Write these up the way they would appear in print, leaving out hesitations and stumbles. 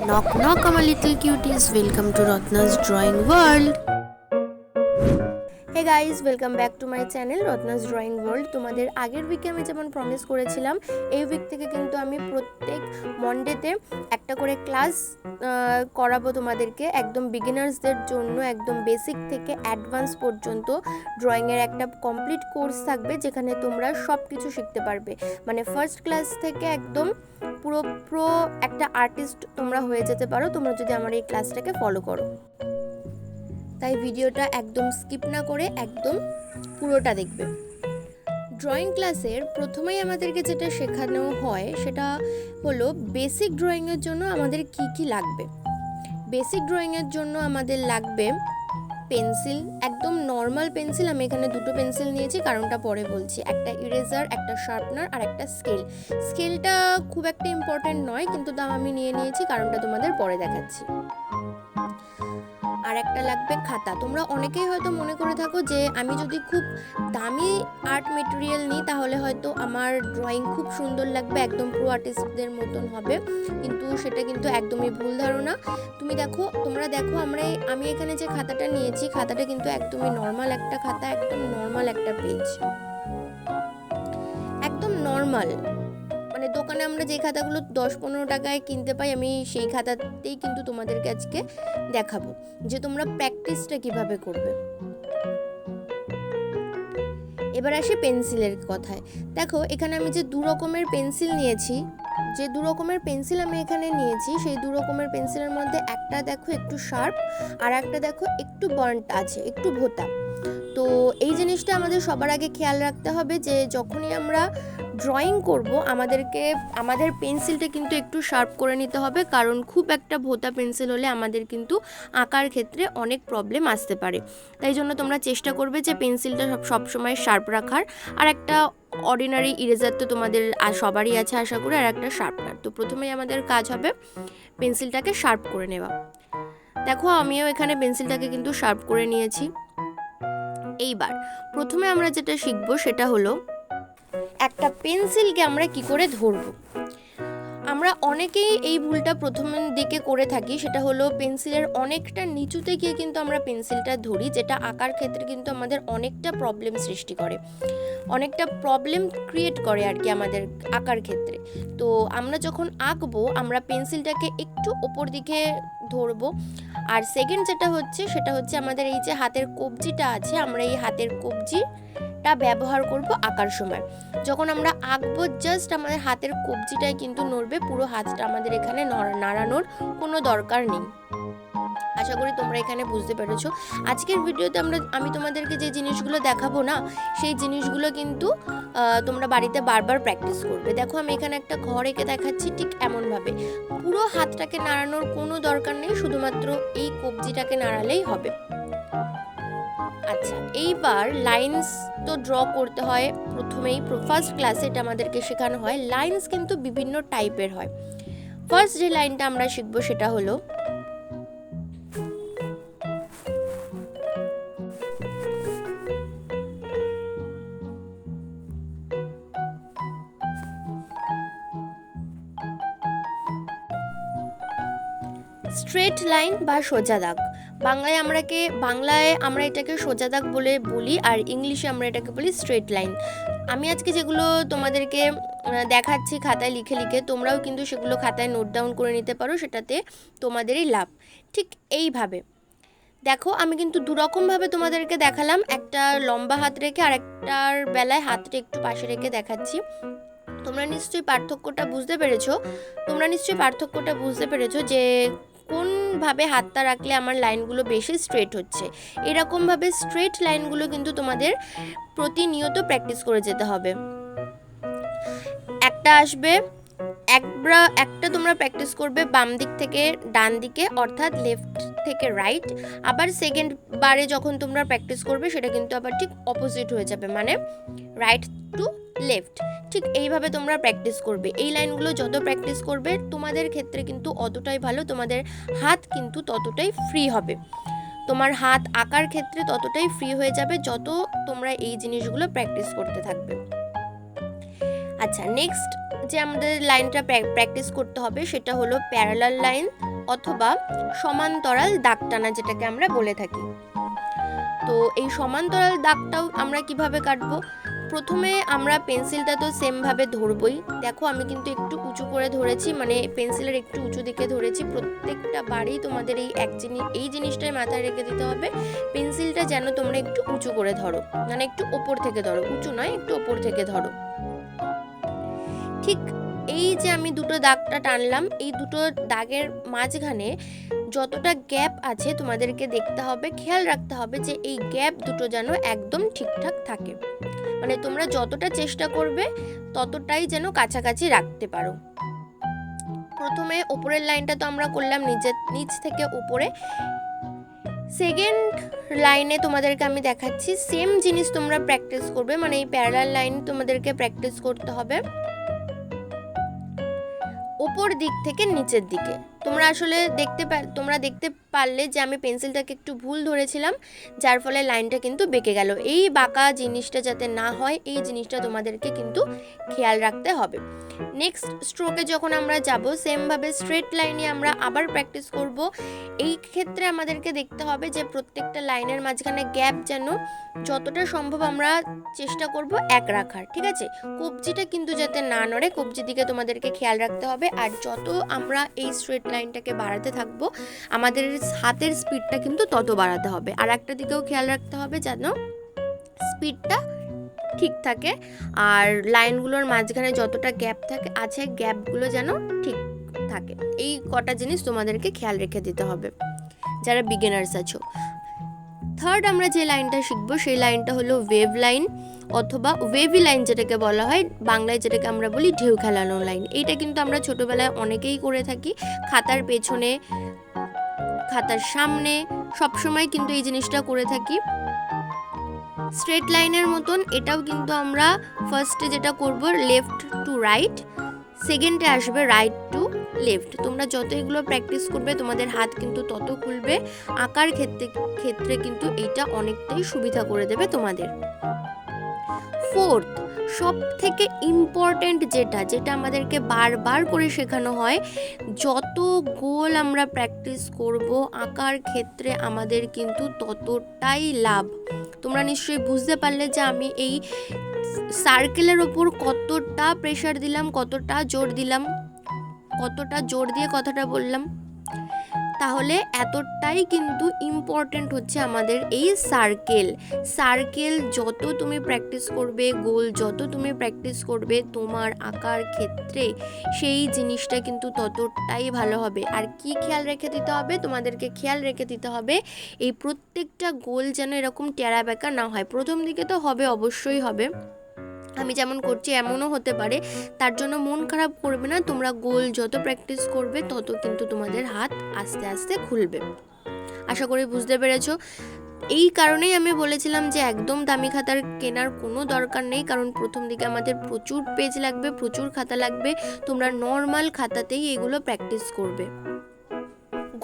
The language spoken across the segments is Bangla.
Knock knock my little cuties, welcome to Ratna's Drawing World. Hey guys, welcome back to my channel Ratna's Drawing World. তোমাদের আগের উইকে আমি যেমন প্রমিস করেছিলাম, এই উইক থেকে কিন্তু আমি প্রত্যেক মন্ডেতে একটা করে ক্লাস করাবো তোমাদেরকে। একদম বিগিনার্সদের জন্য একদম বেসিক থেকে অ্যাডভান্স পর্যন্ত ড্রয়িংয়ের একটা কমপ্লিট কোর্স থাকবে, যেখানে তোমরা সব কিছু শিখতে পারবে। মানে ফার্স্ট ক্লাস থেকে একদম পুরো একটা আর্টিস্ট তোমরা হয়ে যেতে পারো, তোমরা যদি আমার এই ক্লাসটাকে ফলো করো। তাই ভিডিওটা একদম স্কিপ না করে একদম পুরোটা দেখবে। ড্রয়িং ক্লাসের প্রথমেই আমাদেরকে যেটা শেখানো হয় সেটা হলো বেসিক ড্রয়িংয়ের জন্য আমাদের কি লাগবে। বেসিক ড্রয়িংয়ের জন্য আমাদের লাগবে পেন্সিল, একদম নর্মাল পেন্সিল। আমি এখানে দুটো পেন্সিল নিয়েছি, কারণটা পরে বলছি। একটা ইরেজার, একটা শার্পনার আর একটা স্কেল। স্কেলটা খুব একটা ইম্পর্টেন্ট নয়, কিন্তু তাও আমি নিয়েছি, কারণটা তোমাদের পরে দেখাচ্ছি। আর একটা লাগবে খাতা। তোমরা অনেকেই হয়তো মনে করে থাকো যে আমি যদি খুব দামি আর্ট মেটেরিয়াল নিই তাহলে হয়তো আমার ড্রয়িং খুব সুন্দর লাগবে, একদম প্রো আর্টিস্টদের মতন হবে, কিন্তু সেটা কিন্তু একদমই ভুল ধারণা। তোমরা দেখো আমি এখানে যে খাতাটা নিয়েছি, খাতাটা কিন্তু একদমই নর্মাল একটা খাতা, একদম নর্মাল একটা পেজ, একদম নর্মাল। মানে দোকানে আমরা যে খাতাগুলো 10-15 টাকায় কিনতে পাই, আমি সেই খাতাতেই কিন্তু তোমাদেরকে আজকে দেখাবো যে তোমরা প্র্যাকটিসটা কিভাবে করবে। এবার আসি পেন্সিলের কথায়। দেখো এখানে আমি যে দু রকমের পেন্সিল নিয়েছি, সেই দু রকমের পেন্সিলের মধ্যে একটা দেখো একটু শার্প আর একটা দেখো একটু বার্ন্ট আছে, একটু ভোঁতা। তো এই জিনিসটা আমাদের সবার আগে খেয়াল রাখতে হবে যে যখনই আমরা ড্রয়িং করব আমাদের পেন্সিলটা কিন্তু একটু শার্প করে নিতে হবে, কারণ খুব একটা ভোঁতা পেন্সিল হলে আমাদের কিন্তু আঁকার ক্ষেত্রে অনেক প্রবলেম আসতে পারে। তাই জন্য তোমরা চেষ্টা করবে যে পেন্সিলটা সবসময় শার্প রাখার। আর একটা অর্ডিনারি ইরেজার তো তোমাদের সবারই আছে আশা করি, আর একটা শার্পনার। তো প্রথমেই আমাদের কাজ হবে পেন্সিলটাকে শার্প করে নেওয়া। দেখো আমিও এখানে পেন্সিলটাকে কিন্তু শার্প করে নিয়েছি। এইবার প্রথমে আমরা যেটা শিখবো সেটা হলো একটা পেন্সিলকে আমরা কি করে ধরবো। আমরা অনেকেই এই ভুলটা প্রথমের দিকে করে থাকি, সেটা হলো পেন্সিলের অনেকটা নিচুতে গিয়ে কিন্তু আমরা পেন্সিলটা ধরি, যেটা আঁকার ক্ষেত্রে কিন্তু আমাদের অনেকটা প্রবলেম সৃষ্টি করে, অনেকটা প্রবলেম ক্রিয়েট করে আর কি আমাদের আঁকার ক্ষেত্রে। তো আমরা যখন আঁকবো আমরা পেন্সিলটাকে একটু ওপর দিকে ধরবো। আর সেকেন্ড সেটা হচ্ছে আমাদের এই যে হাতের কবজিটা আছে, আমরা এই হাতের কবজিটা ব্যবহার করব আঁকার সময়। যখন আমরা আঁকবো জাস্ট আমাদের হাতের কবজিটাই কিন্তু নড়বে, পুরো হাতটা আমাদের এখানে নাড়ানোর কোনো দরকার নেই। আশা করি তোমরা এখানে বুঝতে পেরেছো। আজকের ভিডিওতে আমি তোমাদেরকে যে জিনিসগুলো দেখাবো না, সেই জিনিসগুলো কিন্তু তোমরা বাড়িতে বারবার প্র্যাকটিস করবে। দেখো আমি এখানে একটা ঘর এঁকে দেখাচ্ছি, ঠিক এমনভাবে পুরো হাতটাকে নাড়ানোর কোনো দরকার নেই, শুধুমাত্র এই কবজিটাকে নাড়ালেই হবে। আচ্ছা, এইবার লাইন্স তো ড্র করতে হয় প্রথমেই। ফার্স্ট ক্লাসে এটা আমাদেরকে শেখানো হয়। লাইন্স কিন্তু বিভিন্ন টাইপের হয়। ফার্স্ট যে লাইনটা আমরা শিখবো সেটা হলো স্ট্রেট লাইন বা সোজা দাগ। বাংলায় আমরা এটাকে সোজা দাগ বলে বলি, আর ইংলিশে আমরা এটাকে বলি স্ট্রেট লাইন। আমি আজকে যেগুলো তোমাদেরকে দেখাচ্ছি খাতায় লিখে লিখে, তোমরাও কিন্তু সেগুলো খাতায় নোট ডাউন করে নিতে পারো, সেটাতে তোমাদেরই লাভ। ঠিক এইভাবে দেখো আমি কিন্তু দুরকমভাবে তোমাদেরকে দেখালাম, একটা লম্বা হাত রেখে আর একটার বেলায় হাতটা একটু পাশে রেখে দেখাচ্ছি। তোমরা নিশ্চয়ই পার্থক্যটা বুঝতে পেরেছো যে কোনভাবে হাতটা রাখলে আমার লাইনগুলো বেশি স্ট্রেট হচ্ছে। এরকমভাবে স্ট্রেট লাইনগুলো কিন্তু তোমাদের প্রতিনিয়ত প্র্যাকটিস করে যেতে হবে। একটা তোমরা প্র্যাকটিস করবে বাম দিক থেকে ডান দিকে, অর্থাৎ লেফট থেকে রাইট। আবার সেকেন্ড বারে যখন তোমরা প্র্যাকটিস করবে সেটা কিন্তু আবার ঠিক অপোজিট হয়ে যাবে, মানে রাইট টু লেফট। ঠিক এইভাবে তোমরা প্র্যাকটিস করবে। এই লাইনগুলো যত প্র্যাকটিস করবে তোমাদের ক্ষেত্রে কিন্তু অতটাই ভালো, তোমাদের হাত কিন্তু ততটাই ফ্রি হবে, তোমার হাত আঁকার ক্ষেত্রে ততটাই ফ্রি হয়ে যাবে যত তোমরা এই জিনিসগুলো প্র্যাকটিস করতে থাকবে। আচ্ছা, নেক্সট যে আমাদের লাইনটা প্র্যাকটিস করতে হবে সেটা হলো প্যারালাল লাইন অথবা সমান্তরাল দাগ টানা, যেটাকে আমরা বলে থাকি। তো এই সমান্তরাল দাগটাও আমরা কিভাবে কাটবো? প্রথমে আমরা পেন্সিলটা তো সেমভাবে ধরবই। দেখো আমি কিন্তু একটু উঁচু করে ধরেছি, মানে পেন্সিলের একটু উঁচু দিকে ধরেছি। প্রত্যেকটা বারই তোমাদের এই জিনিসটাই মাথায় রেখে দিতে হবে, পেন্সিলটা যেন তোমরা একটু উঁচু করে ধরো, মানে একটু ওপর থেকে ধরো, উঁচু নয়, একটু ওপর থেকে ধরো। ঠিক এই যে আমি দুটো দাগটা টানলাম, এই দুটো দাগের মাঝখানে যতটা গ্যাপ আছে তোমাদেরকে দেখতে হবে, খেয়াল রাখতে হবে যে এই গ্যাপ দুটো যেন একদম ঠিকঠাক থাকে, মানে তোমরা যতটা চেষ্টা করবে ততটাই যেন কাছাকাছি রাখতে পারো। প্রথমে ওপরের লাইনটা তো আমরা করলাম নিচ থেকে উপরে। সেকেন্ড লাইনে তোমাদেরকে আমি দেখাচ্ছি, সেম জিনিস তোমরা প্র্যাকটিস করবে, মানে এই প্যারালাল লাইন তোমাদেরকে প্র্যাকটিস করতে হবে ওপর দিক থেকে নিচের দিকে। তোমরা দেখতে পারলে যে আমি পেন্সিলটাকে একটু ভুল ধরেছিলাম, যার ফলে লাইনটা কিন্তু বেঁকে গেল। এই বাঁকা জিনিসটা যাতে না হয়, এই জিনিসটা তোমাদেরকে কিন্তু খেয়াল রাখতে হবে। নেক্সট স্ট্রোকে যখন আমরা যাব, সেমভাবে স্ট্রেট লাইনে আমরা আবার প্র্যাকটিস করব। এই ক্ষেত্রে আমাদেরকে দেখতে হবে যে প্রত্যেকটা লাইনের মাঝখানে গ্যাপ যেন যতটা সম্ভব আমরা চেষ্টা করব এক রাখার, ঠিক আছে? কবজিটা কিন্তু যাতে না নড়ে, কবজির দিকে তোমাদেরকে খেয়াল রাখতে হবে। আর যত আমরা এই স্ট্রেট লাইনটাকে বাড়াতে থাকবো, আমাদের হাতের স্পিডটা কিন্তু তত বাড়াতে হবে। আর একটা দিকেও খেয়াল রাখতে হবে যেন স্পিডটা ঠিক থাকে, আর লাইনগুলোর মাঝখানে যতটা গ্যাপ আছে গ্যাপগুলো যেন ঠিক থাকে। এই কটা জিনিস তোমাদেরকে খেয়াল রেখে দিতে হবে যারা বিগিনার্স আছো। থার্ড আমরা যে লাইনটা শিখবো সেই লাইনটা হলো ওয়েভ লাইন অথবা ওয়েভি লাইন, যেটাকে বলা হয় বাংলায়, যেটাকে আমরা বলি ঢেউ খেলানো লাইন। এইটা কিন্তু আমরা ছোটোবেলায় অনেকেই করে থাকি, খাতার পেছনে, খাতার সামনে, সবসময় কিন্তু এই জিনিসটা করে থাকি। স্ট্রেট লাইনের মতন এটাও কিন্তু আমরা ফার্স্টে যেটা করব লেফট টু রাইট, সেকেন্ডে আসবে রাইট টু লেফট। তোমরা যত এগুলো প্র্যাকটিস করবে তোমাদের হাত কিন্তু তত খুলবে, আঁকার ক্ষেত্রে কিন্তু এটা অনেকটাই সুবিধা করে দেবে তোমাদের। ফোর্থ সব থেকে ইম্পর্টেন্ট যেটা আমাদেরকে বারবার করে শেখানো হয়, যত গোল আমরা প্র্যাকটিস করব আঁকার ক্ষেত্রে আমাদের কিন্তু ততটাই লাভ। তোমরা নিশ্চয়ই বুঝতে পারলে যে আমি এই সার্কেলের ওপর কতটা প্রেশার দিলাম, কতটা জোর দিয়ে কথাটা বললাম। তাহলে এতটাই কিন্তু ইম্পর্টেন্ট হচ্ছে আমাদের এই সার্কেল যত তুমি প্র্যাকটিস করবে, গোল যত তুমি প্র্যাকটিস করবে তোমার আঁকার ক্ষেত্রে, সেই জিনিসটা কিন্তু ততটাই ভালো হবে। আর কি খেয়াল রেখে দিতে হবে? তোমাদেরকে খেয়াল রেখে দিতে হবে এই প্রত্যেকটা গোল যেন এরকম টেরা বেঁকা না হয়। প্রথম দিকে তো হবে, অবশ্যই হবে, আমি যেমন করছি এমনও হতে পারে, তার জন্য মন খারাপ করবে না। তোমরা গোল যত প্র্যাকটিস করবে তত কিন্তু তোমাদের হাত আস্তে আস্তে খুলবে। আশা করি বুঝতে পেরেছো। এই কারণেই আমি বলেছিলাম যে একদম দামি খাতার কেনার কোনো দরকার নেই, কারণ প্রথম দিকে আমাদের প্রচুর পেজ লাগবে, প্রচুর খাতা লাগবে। তোমরা নর্মাল খাতাতেই এগুলো প্র্যাকটিস করবে।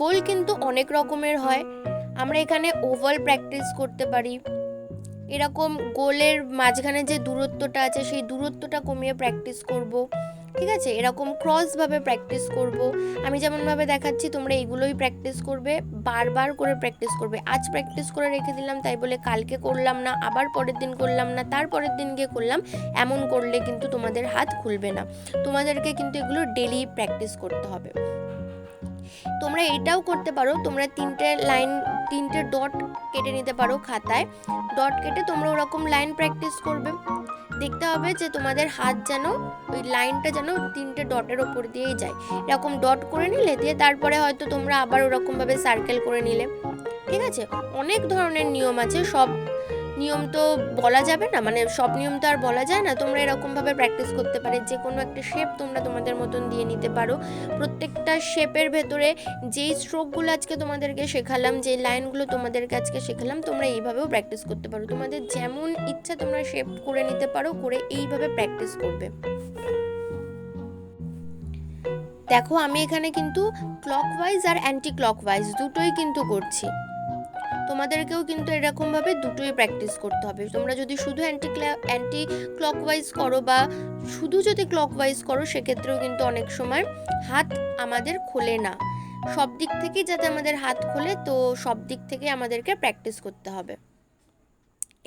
গোল কিন্তু অনেক রকমের হয়, আমরা এখানে ওভাল প্র্যাকটিস করতে পারি, এরকম গোলের মাঝখানে যে দূরত্বটা আছে সেই দূরত্বটা কমিয়ে প্র্যাকটিস করব, ঠিক আছে? এরকম ক্রসভাবে প্র্যাকটিস করব। আমি যেমনভাবে দেখাচ্ছি তোমরা এগুলোই প্র্যাকটিস করবে, বারবার করে প্র্যাকটিস করবে। আজ প্র্যাকটিস করে রেখে দিলাম তাই বলে কালকে করলাম না, আবার পরের দিন করলাম না, তার পরের দিন গিয়ে করলাম, এমন করলে কিন্তু তোমাদের হাত খুলবে না। তোমাদেরকে কিন্তু এগুলো ডেলি প্র্যাকটিস করতে হবে। তোমরা এটাও করতে পারো, তোমরা তিনটে ডট কেটে নিতে পারো খাতায়। ডট কেটে তোমরা ওরকম লাইন প্র্যাকটিস করবে। দেখতে হবে যে তোমাদের হাত যেন ওই লাইনটা যেন 3টে ডটের ওপর দিয়েই যায়। এরকম ডট করে নিলে, দিয়ে তারপরে হয়তো তোমরা আবার ওরকমভাবে সার্কেল করে নিলে, ঠিক আছে? অনেক ধরনের নিয়ম আছে, সব নিয়ম তো বলা যাবে না, মানে সব নিয়ম তো আর বলা যায় না। তোমরা এরকমভাবে প্র্যাকটিস করতে পারে, যে কোনো একটা শেপ তোমরা তোমাদের মতন দিয়ে নিতে পারো। প্রত্যেকটা শেপের ভেতরে যেই স্ট্রোকগুলো আজকে তোমাদেরকে শেখালাম, যে লাইনগুলো তোমাদেরকে আজকে শেখালাম, তোমরা এইভাবেও প্র্যাকটিস করতে পারো। তোমাদের যেমন ইচ্ছা তোমরা শেপ করে নিতে পারো, করে এইভাবে প্র্যাকটিস করবে। দেখো আমি এখানে কিন্তু ক্লকওয়াইজ আর অ্যান্টি ক্লকওয়াইজ দুটোই কিন্তু করছি। তোমাদেরকেও কিন্তু এরকমভাবে দুটোই প্র্যাকটিস করতে হবে। তোমরা যদি শুধু অ্যান্টি ক্লকওয়াইজ করো বা শুধু যদি ক্লকওয়াইজ করো, সেক্ষেত্রেও কিন্তু অনেক সময় হাত আমাদের খোলে না। সব দিক থেকেই যাতে আমাদের হাত খোলে, তো সব দিক থেকে আমাদেরকে প্র্যাকটিস করতে হবে।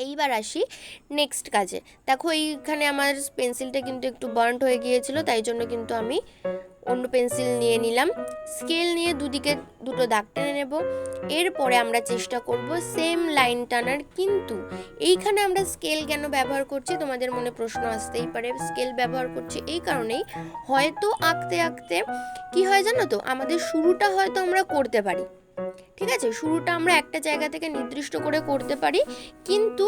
এইবার আসি নেক্সট কাজে। দেখো এইখানে আমার পেন্সিলটা কিন্তু একটু বার্ন্ট হয়ে গিয়েছিল, তাই জন্য কিন্তু আমি অন্য পেন্সিল নিয়ে নিলাম। স্কেল নিয়ে দুদিকে দুটো দাগ টেনে নেব। এরপরে আমরা চেষ্টা করব সেম লাইন টানার, কিন্তু এইখানে আমরা স্কেল কেন ব্যবহার করছি তোমাদের মনে প্রশ্ন আসতেই পারে। স্কেল ব্যবহার করছি এই কারণেই, হয়তো আঁকতে আঁকতে কি হয় জানো তো, আমাদের শুরুটা হয়তো আমরা করতে পারি, ঠিক আছে, শুরুটা আমরা একটা জায়গা থেকে নির্দিষ্ট করে করতে পারি, কিন্তু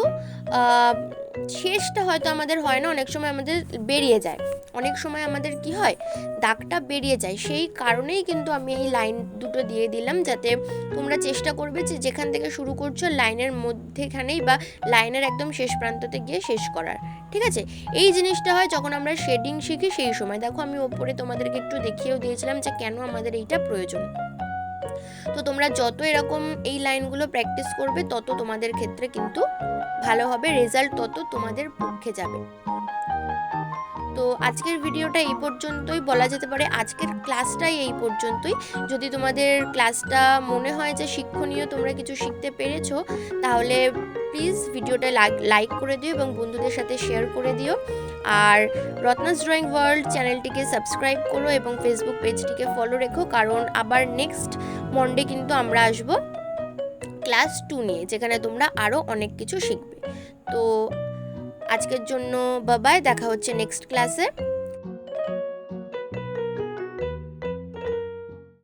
শেষটা হয়তো আমাদের হয় না, অনেক সময় আমাদের বেরিয়ে যায়, অনেক সময় আমাদের কি হয়, দাগটা বেরিয়ে যায়। সেই কারণেই কিন্তু আমি এই লাইন দুটো দিয়ে দিলাম, যাতে তোমরা চেষ্টা করবে যে যেখান থেকে শুরু করছো লাইনের মধ্যেখানেই বা লাইনের একদম শেষ প্রান্ততে গিয়ে শেষ করার, ঠিক আছে। এই জিনিসটা হয় যখন আমরা শেডিং শিখি সেই সময়। দেখো আমি ওপরে তোমাদেরকে একটু দেখিয়েও দিয়েছিলাম যে কেন আমাদের এইটা প্রয়োজন। তো তোমরা যত এরকম এই লাইনগুলো প্র্যাকটিস করবে তত তোমাদের ক্ষেত্রে কিন্তু ভালো হবে, রেজাল্ট তত তোমাদের পক্ষে যাবে। তো আজকের ভিডিওটা এই পর্যন্তই, বলা যেতে পারে আজকের ক্লাসটাই এই পর্যন্তই। যদি তোমাদের ক্লাসটা মনে হয় যে শিক্ষণীয়, তোমরা কিছু শিখতে পেরেছো, তাহলে প্লিজ ভিডিওটা লাইক করে দিও এবং বন্ধুদের সাথে শেয়ার করে দিও। আর রত্নাস ড্রয়িং ওয়ার্ল্ড চ্যানেলটিকে সাবস্ক্রাইব করো এবং ফেসবুক পেজটিকে ফলো রেখো, কারণ আবার নেক্সট মন্ডে কিন্তু আমরা আসবো ক্লাস 2 নিয়ে, যেখানে তোমরা আরও অনেক কিছু শিখবে। তো আজকের জন্য বাই বাই, দেখা হচ্ছে নেক্সট ক্লাসে।